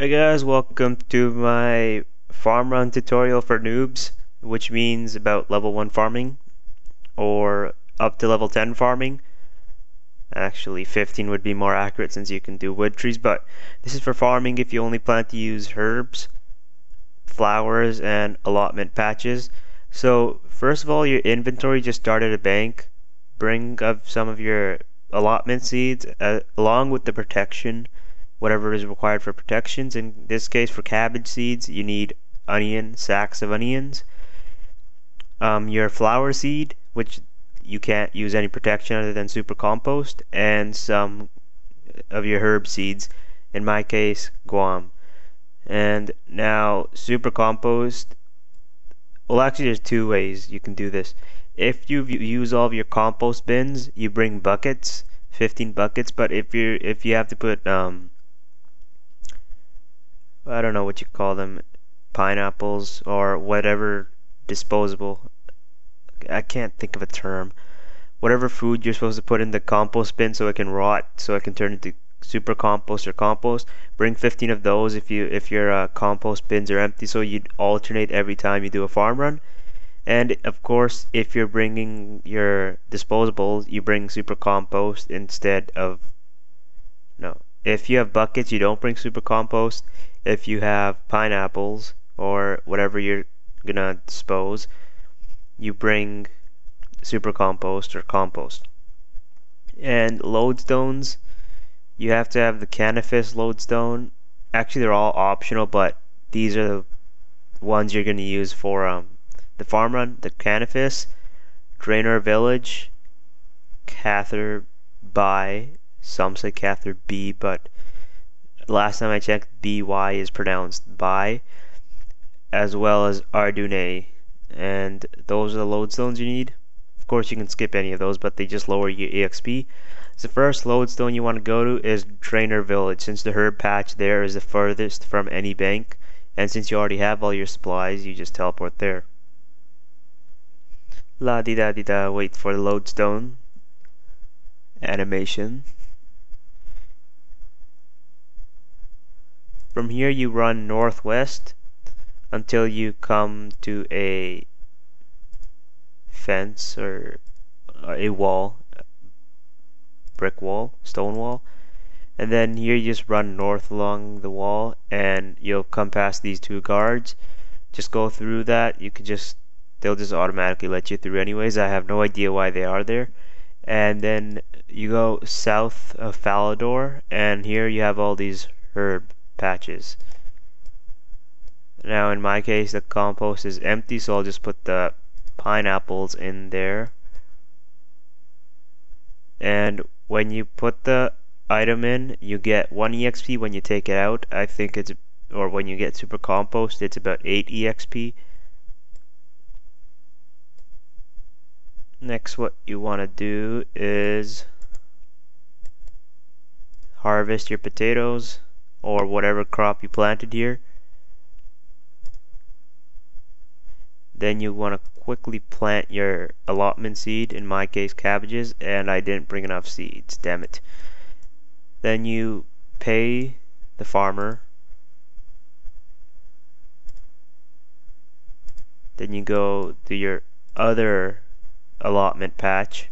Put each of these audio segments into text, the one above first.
Hey guys, welcome to my farm run tutorial for noobs, which means about level 1 farming or up to level 10 farming. Actually 15 would be more accurate since you can do wood trees, but this is for farming if you only plan to use herbs, flowers, and allotment patches. So first of all, your inventory, just start at a bank. Bring up some of your allotment seeds along with the protection, whatever is required for protections. In this case, for cabbage seeds, you need sacks of onions. Your flower seed, which you can't use any protection other than super compost, and some of your herb seeds, in my case, guam. And now super compost, well, actually there's two ways you can do this. If you use all of your compost bins, you bring buckets, 15 buckets, but if you have to put I don't know what you call them, pineapples or whatever disposable, I can't think of a term, whatever food you're supposed to put in the compost bin so it can rot, so it can turn into super compost or compost, bring 15 of those if your compost bins are empty, so you'd alternate every time you do a farm run. And of course, if you're bringing your disposables, you bring super compost instead of, no, if you have buckets, you don't bring super compost. If you have pineapples or whatever you're gonna dispose, you bring super compost or compost. And lodestones, you have to have the canifis lodestone. Actually, they're all optional, but these are the ones you're gonna use for the farm run. The canifis, Draenor Village, Cather by, some say Cather B, but last time I checked, BY is pronounced by, as well as Ardune, and those are the lodestones you need. Of course, you can skip any of those, but they just lower your EXP. So the first lodestone you want to go to is Draenor Village, since the herb patch there is the furthest from any bank, and since you already have all your supplies, you just teleport there. La di da di da, wait for the lodestone animation. From here you run northwest until you come to a fence or a wall, brick wall, stone wall, and then here you just run north along the wall and you'll come past these two guards. Just go through that. They'll just automatically let you through anyways. I have no idea why they are there. And then you go south of Falador, and here you have all these herb patches. Now in my case the compost is empty, so I'll just put the pineapples in there. And when you put the item in, you get 1 EXP. When you take it out, I think it's, or when you get super compost, it's about 8 EXP. Next, what you want to do is harvest your potatoes or whatever crop you planted here. Then you want to quickly plant your allotment seed, in my case cabbages, and I didn't bring enough seeds, damn it. Then you pay the farmer. Then you go to your other allotment patch.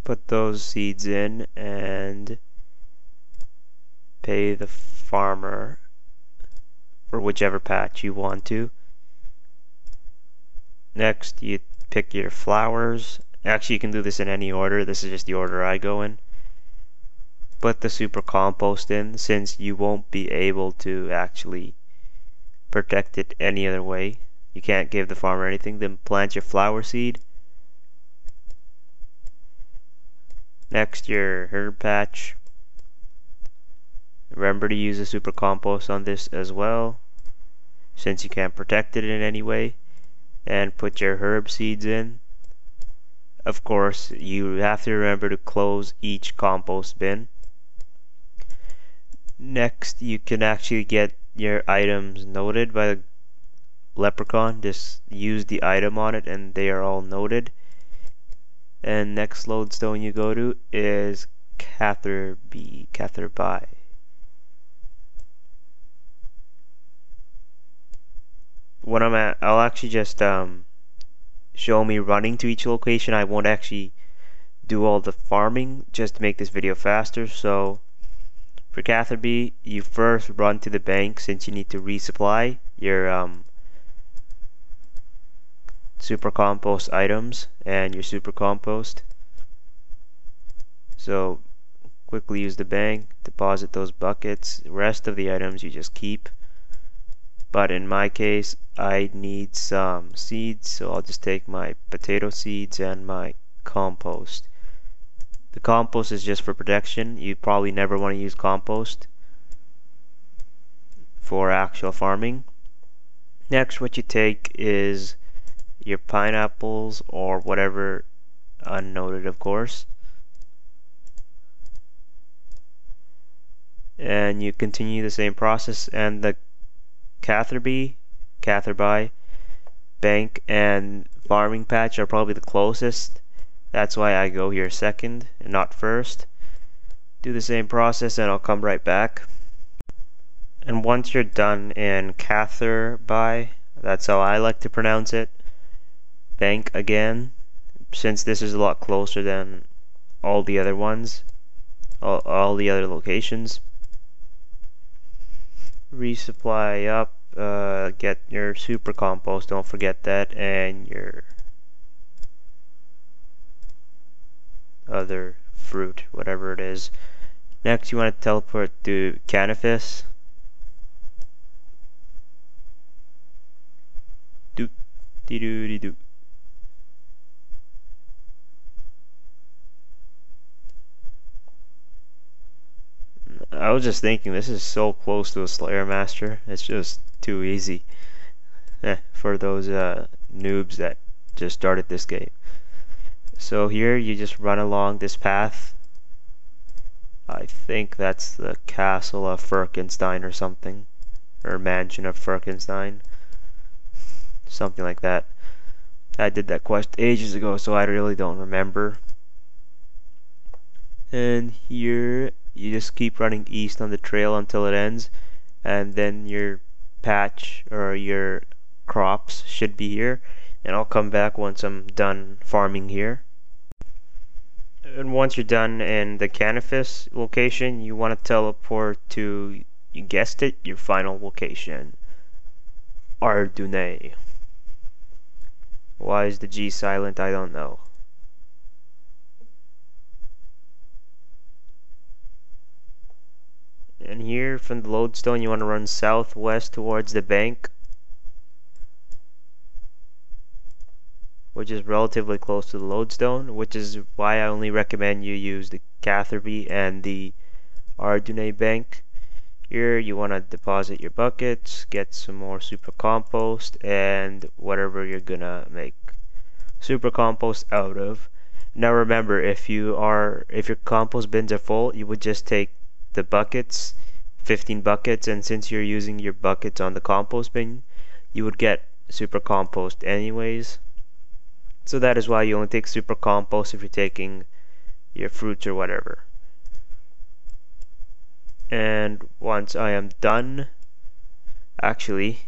Put those seeds in and pay the farmer for whichever patch you want to. Next, you pick your flowers. Actually, you can do this in any order. This is just the order I go in. Put the super compost in, since you won't be able to actually protect it any other way. You can't give the farmer anything. Then plant your flower seed. Next, your herb patch. Remember to use the super compost on this as well, since you can't protect it in any way. And put your herb seeds in. Of course, you have to remember to close each compost bin. Next, you can actually get your items noted by the leprechaun. Just use the item on it and they are all noted. And next lodestone you go to is Catherby. When I'm at, I'll actually just show me running to each location. I won't actually do all the farming just to make this video faster. So for Catherby, you first run to the bank since you need to resupply your super compost items and your super compost. So quickly use the bank, deposit those buckets. The rest of the items you just keep. But in my case, I need some seeds, so I'll just take my potato seeds and my compost. The compost is just for protection. You probably never want to use compost for actual farming. Next, what you take is your pineapples or whatever, unnoted of course, and you continue the same process. And the Catherby bank and farming patch are probably the closest. That's why I go here second and not first. Do the same process and I'll come right back. And once you're done in Catherby, that's how I like to pronounce it, bank again, since this is a lot closer than all the other ones, all the other locations. Resupply up, get your super compost, don't forget that, and your other fruit, whatever it is. Next you want to teleport to Canifis. Do. I was just thinking, this is so close to a Slayer Master. It's just too easy for those noobs that just started this game. So here you just run along this path. I think that's the castle of Firkenstein or something, or mansion of Firkenstein, something like that. I did that quest ages ago, so I really don't remember. And here you just keep running east on the trail until it ends, and then your patch or your crops should be here, and I'll come back once I'm done farming here. And once you're done in the Canifis location, you want to teleport to, you guessed it, your final location, Ardune. Why is the G silent? I don't know. And here from the lodestone you want to run southwest towards the bank, which is relatively close to the lodestone, which is why I only recommend you use the Catherby and the Ardune bank. Here you want to deposit your buckets, get some more super compost and whatever you're gonna make super compost out of. Now remember, if your compost bins are full, you would just take the buckets, 15 buckets, and since you're using your buckets on the compost bin, you would get super compost anyways. So that is why you only take super compost if you're taking your fruits or whatever. And once I am done, actually,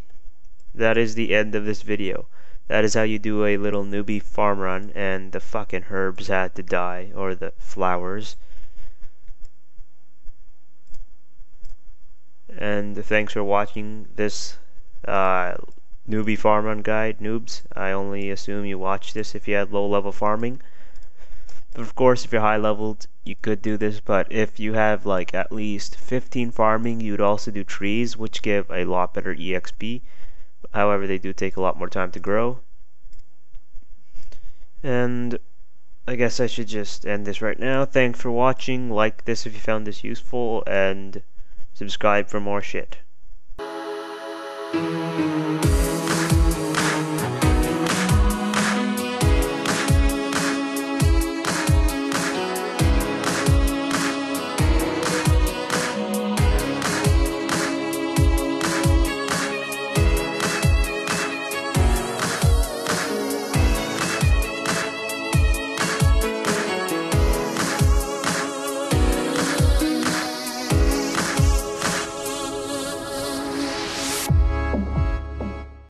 that is the end of this video. That is how you do a little newbie farm run, and the fucking herbs had to die, or the flowers. And thanks for watching this newbie farm run guide, noobs. I only assume you watch this if you had low level farming. But of course, if you're high leveled, you could do this, but if you have like at least 15 farming, you'd also do trees, which give a lot better EXP. However, they do take a lot more time to grow. And I guess I should just end this right now. Thanks for watching. Like this if you found this useful, and subscribe for more shit.